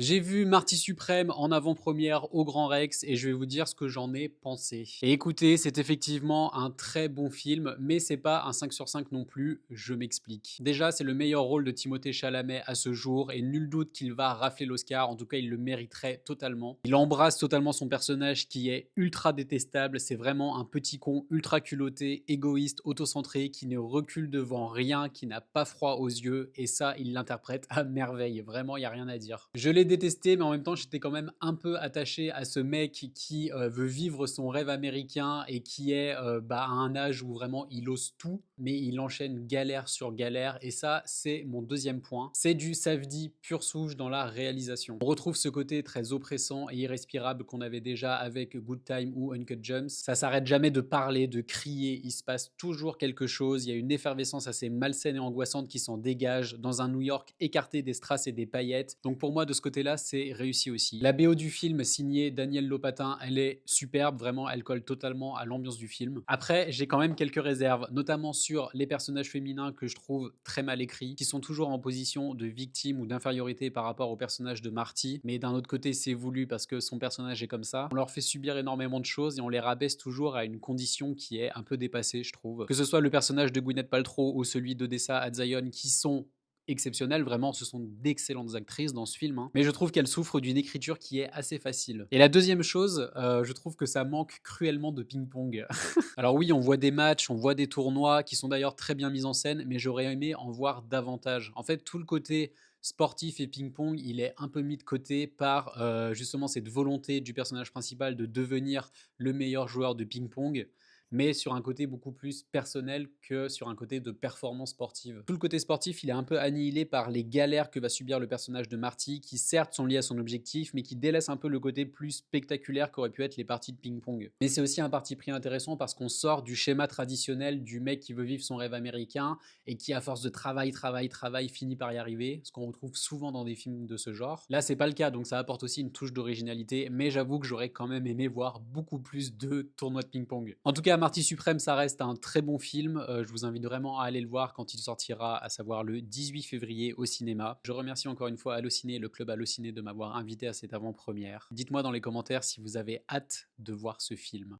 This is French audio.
J'ai vu Marty Suprême en avant-première au Grand Rex et je vais vous dire ce que j'en ai pensé. Et écoutez, c'est effectivement un très bon film, mais c'est pas un 5 sur 5 non plus, je m'explique. Déjà, c'est le meilleur rôle de Timothée Chalamet à ce jour et nul doute qu'il va rafler l'Oscar, en tout cas il le mériterait totalement. Il embrasse totalement son personnage qui est ultra détestable, c'est vraiment un petit con ultra culotté, égoïste, autocentré, qui ne recule devant rien, qui n'a pas froid aux yeux et ça, il l'interprète à merveille, vraiment il n'y a rien à dire. Je l'ai détesté, mais en même temps, j'étais quand même un peu attaché à ce mec qui veut vivre son rêve américain et qui est à un âge où vraiment il ose tout, mais il enchaîne galère sur galère. Et ça, c'est mon deuxième point. C'est du Safdie pure souche dans la réalisation. On retrouve ce côté très oppressant et irrespirable qu'on avait déjà avec Good Time ou Uncut Gems. Ça s'arrête jamais de parler, de crier. Il se passe toujours quelque chose. Il y a une effervescence assez malsaine et angoissante qui s'en dégage dans un New York écarté des strass et des paillettes. Donc pour moi, de ce côté-là, c'est réussi aussi. La BO du film, signée Daniel Lopatin, elle est superbe, vraiment, elle colle totalement à l'ambiance du film. Après, j'ai quand même quelques réserves, notamment sur les personnages féminins que je trouve très mal écrits, qui sont toujours en position de victime ou d'infériorité par rapport au personnage de Marty, mais d'un autre côté, c'est voulu parce que son personnage est comme ça. On leur fait subir énormément de choses et on les rabaisse toujours à une condition qui est un peu dépassée, je trouve. Que ce soit le personnage de Gwyneth Paltrow ou celui d'Odessa Adzayon, qui sont exceptionnelles, vraiment, ce sont d'excellentes actrices dans ce film, hein. Mais je trouve qu'elles souffrent d'une écriture qui est assez facile. Et la deuxième chose, je trouve que ça manque cruellement de ping-pong. Alors oui, on voit des matchs, on voit des tournois qui sont d'ailleurs très bien mis en scène, mais j'aurais aimé en voir davantage. En fait, tout le côté sportif et ping-pong, il est un peu mis de côté par justement cette volonté du personnage principal de devenir le meilleur joueur de ping-pong, mais sur un côté beaucoup plus personnel que sur un côté de performance sportive. Tout le côté sportif, il est un peu annihilé par les galères que va subir le personnage de Marty, qui certes sont liées à son objectif, mais qui délaissent un peu le côté plus spectaculaire qu'auraient pu être les parties de ping-pong. Mais c'est aussi un parti pris intéressant parce qu'on sort du schéma traditionnel du mec qui veut vivre son rêve américain et qui, à force de travail, finit par y arriver, ce qu'on retrouve souvent dans des films de ce genre. Là, c'est pas le cas, donc ça apporte aussi une touche d'originalité, mais j'avoue que j'aurais quand même aimé voir beaucoup plus de tournois de ping-pong. En tout cas, Marty Suprême, ça reste un très bon film. Je vous invite vraiment à aller le voir quand il sortira, à savoir le 18 février au cinéma. Je remercie encore une fois Allociné et le club Allociné de m'avoir invité à cette avant-première. Dites-moi dans les commentaires si vous avez hâte de voir ce film.